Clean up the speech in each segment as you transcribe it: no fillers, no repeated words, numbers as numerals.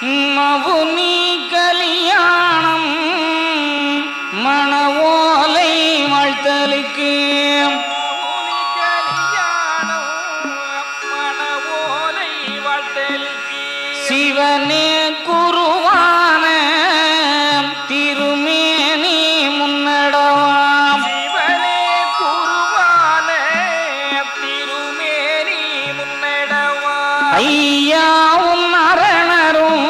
மவுனி கல்யாணம் மணவோலை வாழ்த்தலுக்கு சிவனே குருவான திருமேனி முன்னடவாம். சிவனே குருவான திருமேனி முன்னடவாம். ஐயாவும் அரணரும்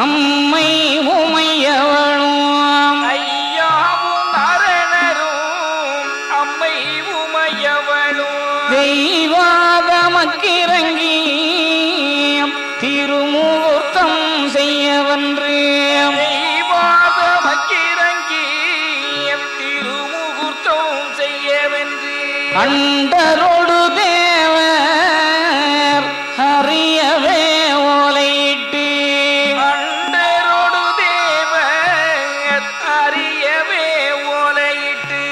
அம்மை உமையவளும். ஐயாவும் அரணரும் அம்மை உமையவளும். தெய்வாகமக்கிறங்கி திருமுகூர்த்தம் செய்யவன்று. தெய்வாகமக்கிறங்கி திருமுகூர்த்தம் செய்யவன்று. அண்டரோடு தேவர் அறியவே ஓலையிட்டு. அண்டரோடு தேவர் அறியவே ஓலையிட்டு.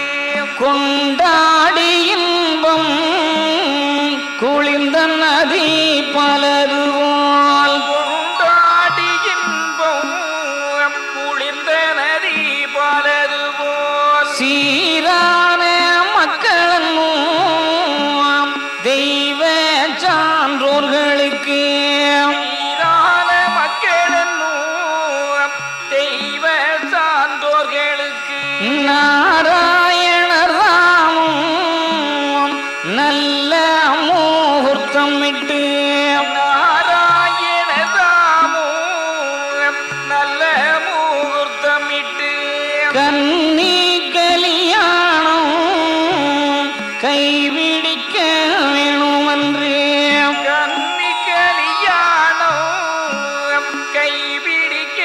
கொண்டாடி இன்பம் குளிர்ந்த நதி பலருவால். கொண்டாடி இன்பம் குளிர்ந்த நதி பலருவோல். சீரான மக்களும் தெய்வ சான்றோர்களுக்கு. சீரான மக்களும் தெய்வ சான்றோர்களுக்கு. நாராயணர் ராமும் நல்ல முகூர்த்தம் விட்டு. நாராயண தாமும் நல்ல முகூர்த்தமிட்டு. கன்னி கல்யாணம் கைவிடிக்க வேணுமன்று. கன்னி கல்யாணம் கைபிடிக்க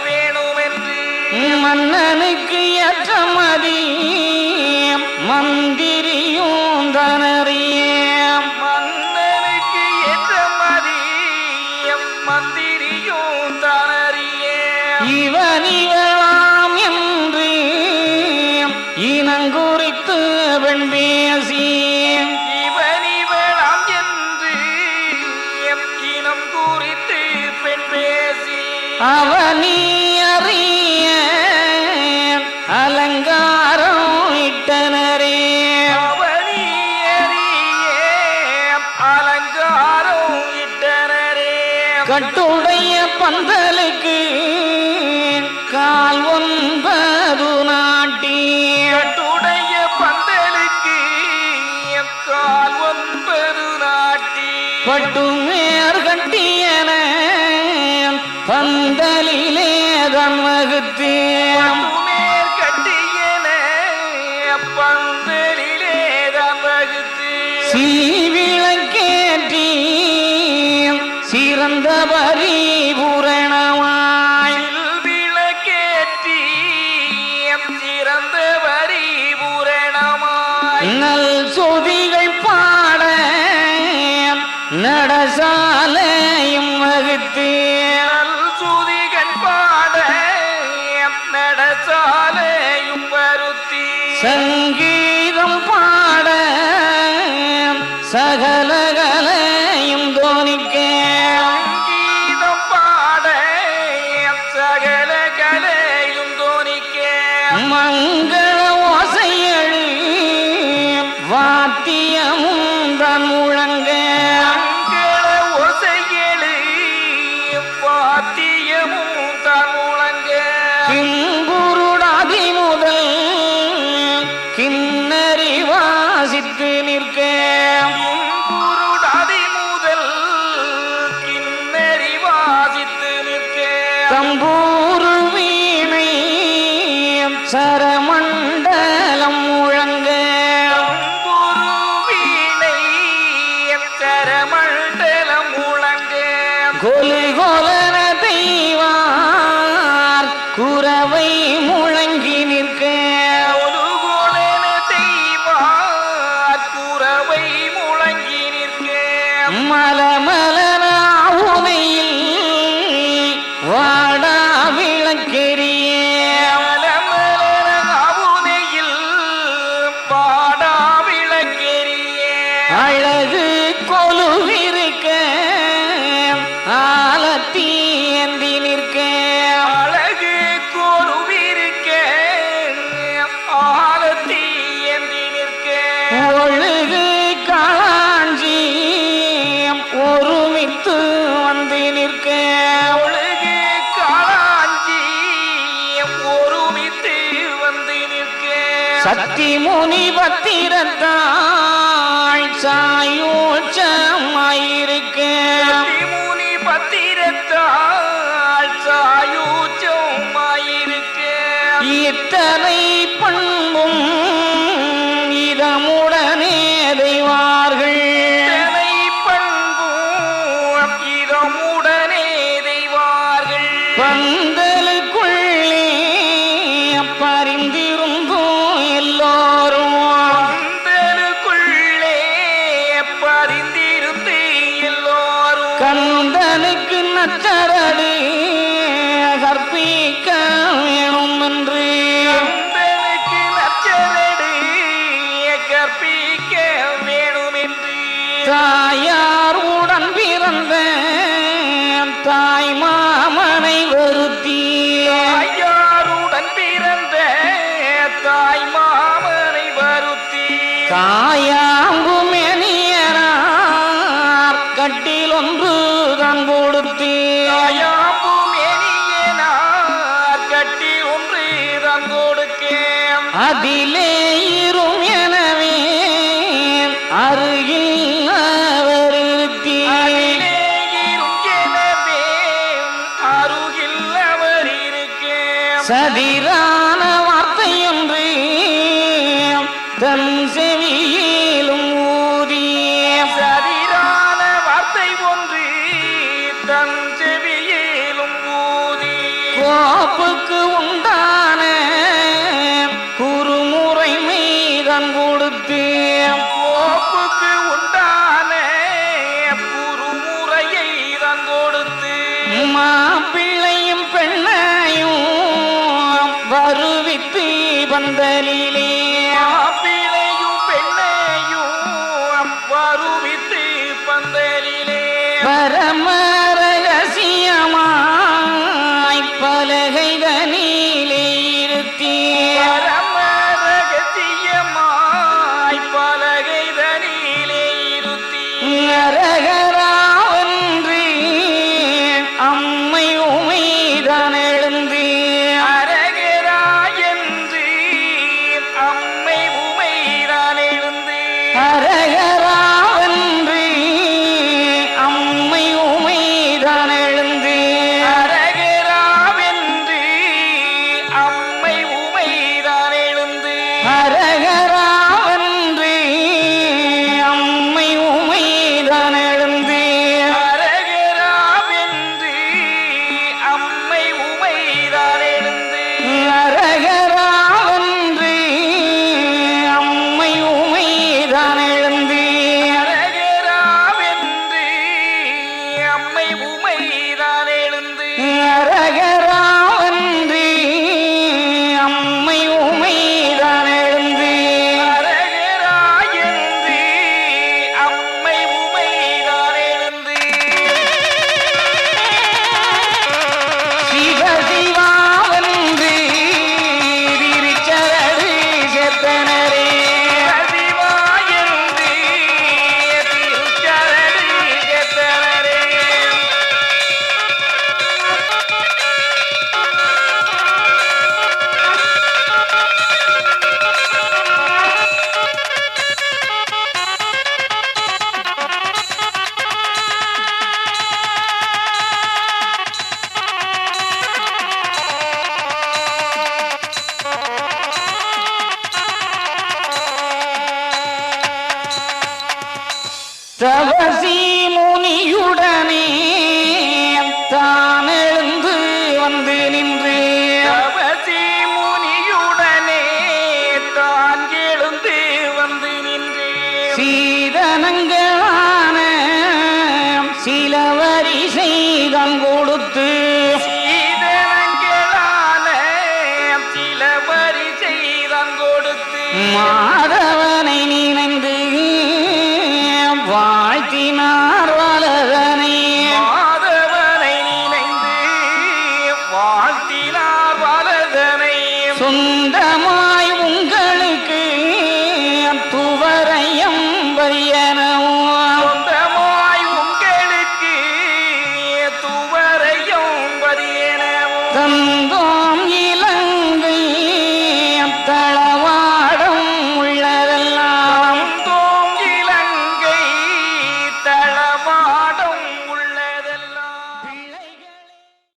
வேணுமென்று. மன்னனுக்கு ஏற்ற மதி மந்திரியும் தனறிய. மன்னனுக்கு ஏற்ற மதியம் மந்திரியும் தனறிய. இவனிவளாம் என்று இனங்குறித்து பெண் பேசி. இவனிவளாம் என்று இனம் குறித்து பெண் பேசி. அவனி அறிய அலங்காரம் இட்டனரே. அவனி அறிய அலங்காரம் இட்டனரே. கட்டுடைய பந்தலுக்கு கால் 9 நாட்டி. கட்டுடைய பந்தலுக்கு கால் 9 நாட்டி. பட்டுமேர் கட்டியன பந்தலிலே தன் வகுத்து. மேற் கட்டியன பந்தலிலே தான் வகுத்து. சீவிளக்கேற்றி சிறந்த பரிபூரணமாய். விளக்கேற்றி சிறந்த வரி பூரணமாய். நல் சொதிகள் பாட நடசாலையும் வகுத்து. நல் சுதிகள் பாட நடசாலையும் வருத்தி. சங்கீதம் பாட சகலகலையும் தோனிக்க. சங்கீதம் பாட சகல கலையும் தோனிக்க. மங்கள ஓசையழு வாத்தியமும் தன் முழங்க. மங்கள ஓசையெழு வாத்தியமும் தான் முழங்க. கிங்குருடாதி முதல் கிண்ணறி வாசித்து நிற்க. குருடாதி முதல் கிண்ணறி வாசித்து நிற்க. தம்பூரு வீணை சரமண்டலம் முழங்க. குரு வீணை சரமண்டலம் முழங்க. கொலு கொலன தெய்வார் குரவை முழங்கி நிற்க. ஒரு கோலன தெய்வார் குரவை முழங்கி நிற்க. மலமலன உமையில் வாடா விளக்கெரிய. மலமலர அவுனையில் பாடா விளக்கெரிய. அழகு கொலுவிருக்க ஆலத்தி முனி பத்திரத்தாள் சாயோச்சமாயிருக்க முனி பத்திரத்தாள் சாயூச்சமாயிருக்க இத்தனை பண்பும் இதமுடனே தெய்வார்கள் இத்தனை பண்பும் இதமுடனே தெய்வார்கள் பந்தலுக்குள்ளே பரிந்திருந்தோம் எல்லோரும் பந்தலுக்குள்ளே பரிந்திருந்து எல்லோரும் கந்தனுக்கு நச்சரடு கற்பிக்க வேணும் என்று கந்தனுக்கு நச்சரடு கற்பிக்க வேணும் என்று தாயார் உடன் பிறந்த தாய் மாமனை வருத்தி தாயாருடன் பிறந்த தாய் மாமனை வருத்தி காயாம்பு மெனியனார் கட்டில் ஒன்று தான் கொடுத்து தாயாம்பு மேனியனார் கட்டி ஒன்று தான் கொடுக்கேன் அதிலே இரும் எனவே அருகில் அவர் இருத்தி அருகில் அவர் இருக்கேன் சதிரான வார்த்தையொன்று தன் செவியிலும் ஊதி சரியான வார்த்தை ஒன்று தன் செவியிலும் ஊதி கோப்புக்கு உண்டான குறுமுறை மீதன் கொடுத்து கோப்புக்கு உண்டான குறுமுறையை தான் கொடுத்து மாப்பிள்ளையும் பெண்ணையும் வருவித்து பந்தலிலே மாப்பிளையும் பெண்ணையும் வருவித்து பந்தலிலே பரம ரகசியமாய் பலகைதனிலே இருத்தி பரம ரகசியமாய் பலகைதனிலே இருத்தி அரகராவன்று அம்மை உமைதான் எழுந்து அரகரா என்று அம்மை உமைதான் எழுந்து அரகராவன்று அம்மை உமைதான் எழுந்து அரகராவென்று அம்மை உமைதான் எழுந்து அரகராவன்று அம்மை உமைதான் எழுந்து அரகராவென்று அம்மை உமைதான் எழுந்து அரகராவன்று அம்மை உமைதான் எழுந்து அரகராவென்று அம்மை உமைதான் எழுந்து அரகராவன்று அம்மை உமைதான் எழுந்து அரகரா என்று அம்மை உமைதான் எழுந்து சிவ சிவாவன்று திருச்சரடு சேர்த்தனரே சிவா என்று திருச்சரடு சேர்த்தனரே தவசி முனியுடனே தான் எழுந்து வந்து நின்று தவசி முனியுடனே தான் எழுந்து வந்து நின்று சீதனங்களான சில வரிசை தான் கொடுத்து சீதனங்களான சில வரிசை தான் கொடுத்து மா